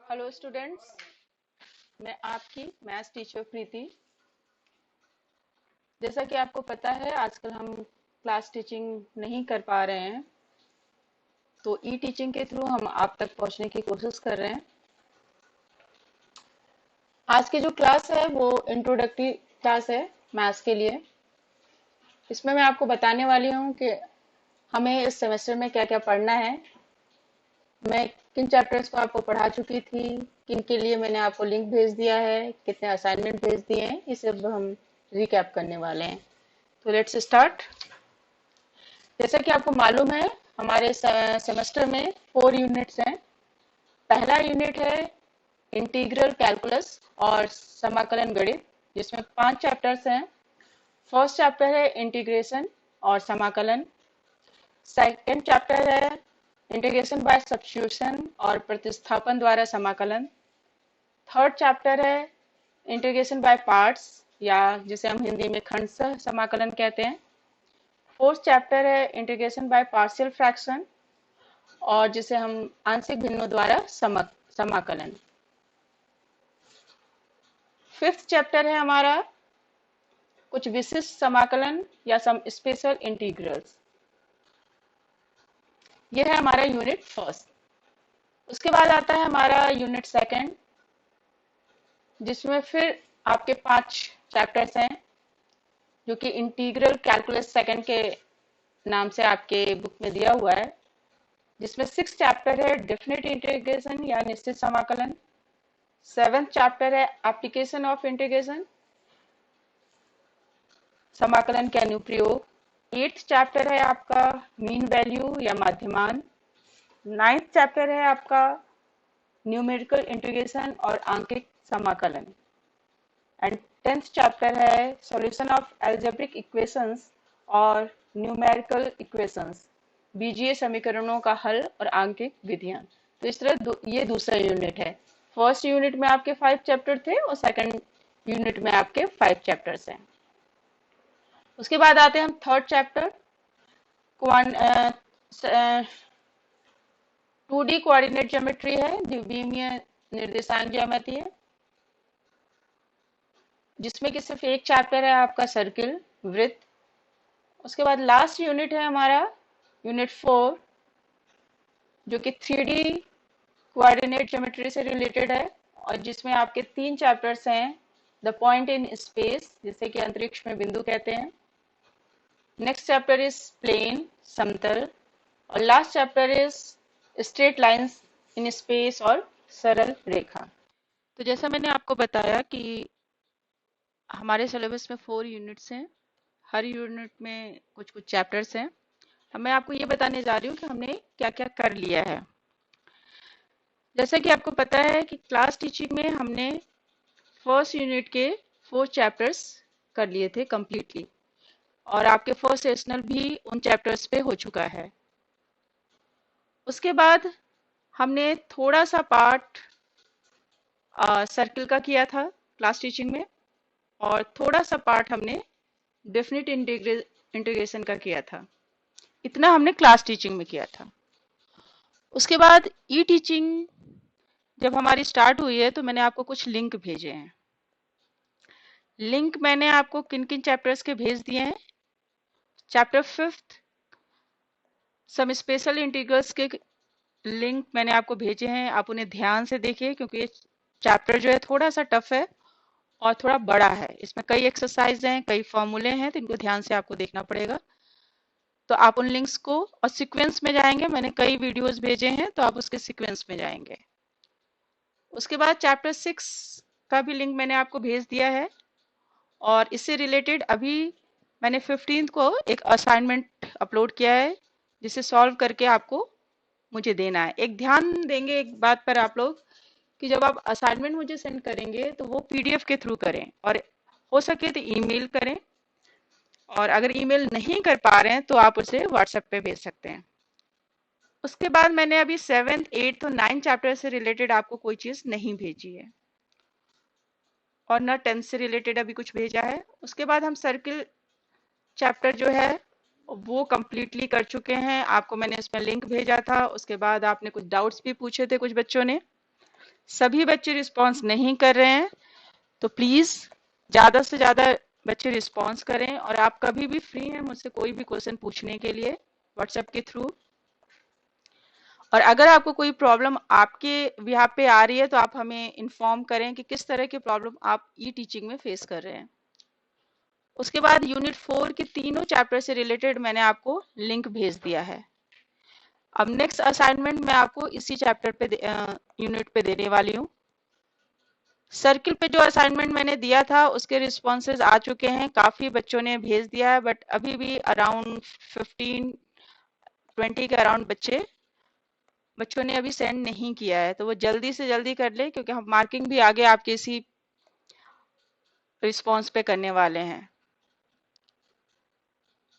Hello students, मैं आपकी maths teacher प्रीति। जैसा कि आपको पता है, आजकल हम क्लास टीचिंग नहीं कर पा रहे हैं, तो ई टीचिंग के थ्रू हम आप तक पहुंचने की कोशिश कर रहे हैं। आज की जो क्लास है वो इंट्रोडक्टरी क्लास है मैथ्स के लिए। इसमें मैं आपको बताने वाली हूँ कि हमें इस सेमेस्टर में क्या क्या पढ़ना है। मैं किन चैप्टर्स को आपको पढ़ा चुकी थी, किन के लिए मैंने आपको लिंक भेज दिया है, कितने असाइनमेंट भेज दिए हैं, ये सब हम रिकैप करने वाले हैं। तो लेट्स स्टार्ट। जैसा कि आपको मालूम है, हमारे सेमेस्टर में 4 यूनिट्स हैं। पहला यूनिट है इंटीग्रल कैलकुलस और समाकलन गणित, जिसमें 5 चैप्टर्स हैं। फर्स्ट चैप्टर है इंटीग्रेशन और समाकलन। सेकंड चैप्टर है इंटीग्रेशन बाय सब्स्टिट्यूशन और प्रतिस्थापन द्वारा समाकलन। थर्ड चैप्टर है इंटीग्रेशन बाय पार्ट्स, या जिसे हम हिंदी में खंडशः समाकलन कहते हैं। फोर्थ चैप्टर है इंटीग्रेशन बाय पार्शियल फ्रैक्शन, और जिसे हम आंशिक भिन्नों द्वारा समाकलन। फिफ्थ चैप्टर है हमारा कुछ विशिष्ट समाकलन या सम स्पेशल इंटीग्रल्स। यह है हमारा यूनिट फर्स्ट। उसके बाद आता है हमारा यूनिट सेकंड, जिसमें फिर आपके 5 चैप्टर्स हैं, जो कि इंटीग्रल कैलकुलस सेकंड के नाम से आपके बुक में दिया हुआ है। जिसमें 6 चैप्टर है डेफिनेट इंटीग्रेशन या निश्चित समाकलन। 7th चैप्टर है एप्लीकेशन ऑफ इंटीग्रेशन, समाकलन के अनुप्रयोग। 8th चैप्टर है आपका मीन वैल्यू या माध्यमान। 9th चैप्टर है आपका न्यूमेरिकल इंटीग्रेशन और आंकिक समाकलन। एंड 10th चैप्टर है सॉल्यूशन ऑफ एल्जेब्रिक इक्वेशंस और न्यूमेरिकल इक्वेशंस, बीजीय समीकरणों का हल और आंकिक विधियां। तो इस तरह ये दूसरा यूनिट है। फर्स्ट यूनिट में आपके 5 चैप्टर थे और सेकंड यूनिट में आपके 5 चैप्टर्स हैं। उसके बाद आते हैं हम third chapter, 2D coordinate geometry है, द्विविमीय निर्देशांक ज्यामिति है, जिसमें कि सिर्फ एक चैप्टर है आपका सर्किल, वृत्त। उसके बाद लास्ट यूनिट है हमारा यूनिट 4, जो कि 3D कोऑर्डिनेट ज्योमेट्री से रिलेटेड है, और जिसमें आपके 3 चैप्टर्स हैं। द पॉइंट इन स्पेस, जिसे कि अंतरिक्ष में बिंदु कहते हैं। नेक्स्ट चैप्टर इज प्लेन, समतल। और last chapter is straight lines in space और सरल रेखा। तो जैसा मैंने आपको बताया कि हमारे सिलेबस में 4 यूनिट्स हैं। हर यूनिट में कुछ कुछ चैप्टर्स हैं। अब मैं आपको ये बताने जा रही हूँ कि हमने क्या क्या कर लिया है। जैसा कि आपको पता है कि क्लास टीचिंग में हमने फर्स्ट यूनिट के 4 चैप्टर्स कर लिए थे कंप्लीटली, और आपके फर्स्ट सेशनल भी उन चैप्टर्स पे हो चुका है। उसके बाद हमने थोड़ा सा पार्ट सर्किल का किया था क्लास टीचिंग में, और थोड़ा सा पार्ट हमने डेफिनेट इंटीग्रेशन का किया था। इतना हमने क्लास टीचिंग में किया था। उसके बाद ई टीचिंग जब हमारी स्टार्ट हुई है, तो मैंने आपको कुछ लिंक भेजे हैं। लिंक मैंने आपको किन किन चैप्टर्स के भेज दिए हैं। Chapter 5th some special integrals के लिंक मैंने आपको भेजे हैं। आप उन्हें ध्यान से देखिए, क्योंकि ये चैप्टर जो है थोड़ा सा टफ है और थोड़ा बड़ा है। इसमें कई एक्सरसाइज हैं, कई फॉर्मूले हैं, तो इनको ध्यान से आपको देखना पड़ेगा। तो आप उन लिंक्स को, और सीक्वेंस में जाएंगे, मैंने कई वीडियोस भेजे हैं, तो आप उसके सीक्वेंस में जाएंगे। उसके बाद चैप्टर 6 का भी लिंक मैंने आपको भेज दिया है, और इससे रिलेटेड अभी मैंने 15th को एक असाइनमेंट अपलोड किया है, जिसे सॉल्व करके आपको मुझे देना है। एक ध्यान देंगे एक बात पर आप लोग, कि जब आप असाइनमेंट मुझे सेंड करेंगे तो वो पीडीएफ के थ्रू करें, और हो सके तो ईमेल करें, और अगर ईमेल नहीं कर पा रहे हैं तो आप उसे व्हाट्सएप पे भेज सकते हैं। उसके बाद मैंने अभी 7th 8th और 9th चैप्टर से रिलेटेड आपको कोई चीज नहीं भेजी है, और न 10th से रिलेटेड अभी कुछ भेजा है। उसके बाद हम सर्किल चैप्टर जो है वो कंप्लीटली कर चुके हैं। आपको मैंने इसमें लिंक भेजा था। उसके बाद आपने कुछ डाउट्स भी पूछे थे कुछ बच्चों ने। सभी बच्चे रिस्पॉन्स नहीं कर रहे हैं, तो प्लीज ज्यादा से ज्यादा बच्चे रिस्पॉन्स करें। और आप कभी भी फ्री हैं मुझसे कोई भी क्वेश्चन पूछने के लिए व्हाट्सएप के थ्रू। और अगर आपको कोई प्रॉब्लम आपके बिहाफ पे आ रही है तो आप हमें इन्फॉर्म करें कि किस तरह की प्रॉब्लम आप ई टीचिंग में फेस कर रहे हैं। उसके बाद यूनिट 4 के तीनों चैप्टर से रिलेटेड मैंने आपको लिंक भेज दिया है। अब नेक्स्ट असाइनमेंट मैं आपको इसी चैप्टर पे यूनिट पे देने वाली हूँ। सर्किल पे जो असाइनमेंट मैंने दिया था उसके रिस्पॉन्सेज आ चुके हैं, काफी बच्चों ने भेज दिया है, बट अभी भी अराउंड 15-20 के अराउंड बच्चों ने अभी सेंड नहीं किया है। तो वो जल्दी से जल्दी कर ले, क्योंकि हम मार्किंग भी आगे आपके इसी रिस्पॉन्स पे करने वाले हैं।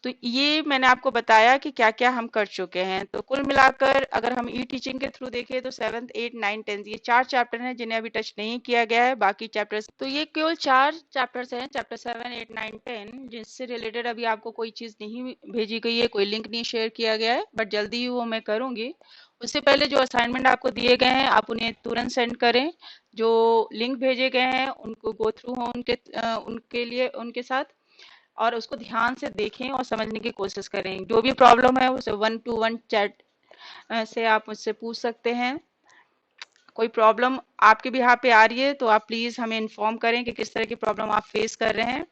तो ये मैंने आपको बताया कि क्या क्या हम कर चुके हैं। तो कुल मिलाकर अगर हम ई टीचिंग के थ्रू देखें तो 7th 8th 9th 10th ये 4 चैप्टर हैं जिन्हें अभी टच नहीं किया गया है। बाकी चैप्टर्स, तो ये केवल 4 चैप्टर्स हैं, चैप्टर 7 8 9 10, जिससे रिलेटेड अभी आपको कोई चीज नहीं भेजी गई है, कोई लिंक नहीं शेयर किया गया है, बट जल्दी ही वो मैं करूंगी। उससे पहले जो असाइनमेंट आपको दिए गए हैं आप उन्हें तुरंत सेंड करें। जो लिंक भेजे गए हैं उनको गो थ्रू हो उनके लिए उनके साथ, और उसको ध्यान से देखें और समझने की कोशिश करें। जो भी प्रॉब्लम है उसे 1-to-1 चैट से आप मुझसे पूछ सकते हैं। कोई प्रॉब्लम आपके भी यहाँ पे आ रही है तो आप प्लीज हमें इन्फॉर्म करें कि किस तरह की प्रॉब्लम आप फेस कर रहे हैं।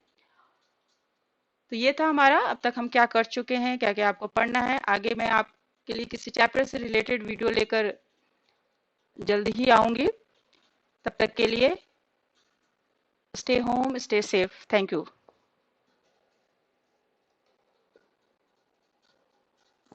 तो ये था हमारा अब तक हम क्या कर चुके हैं, क्या क्या आपको पढ़ना है। आगे मैं आपके लिए किसी चैप्टर से रिलेटेड वीडियो लेकर जल्द ही आऊंगी। तब तक के लिए stay home, stay safe. Thank you.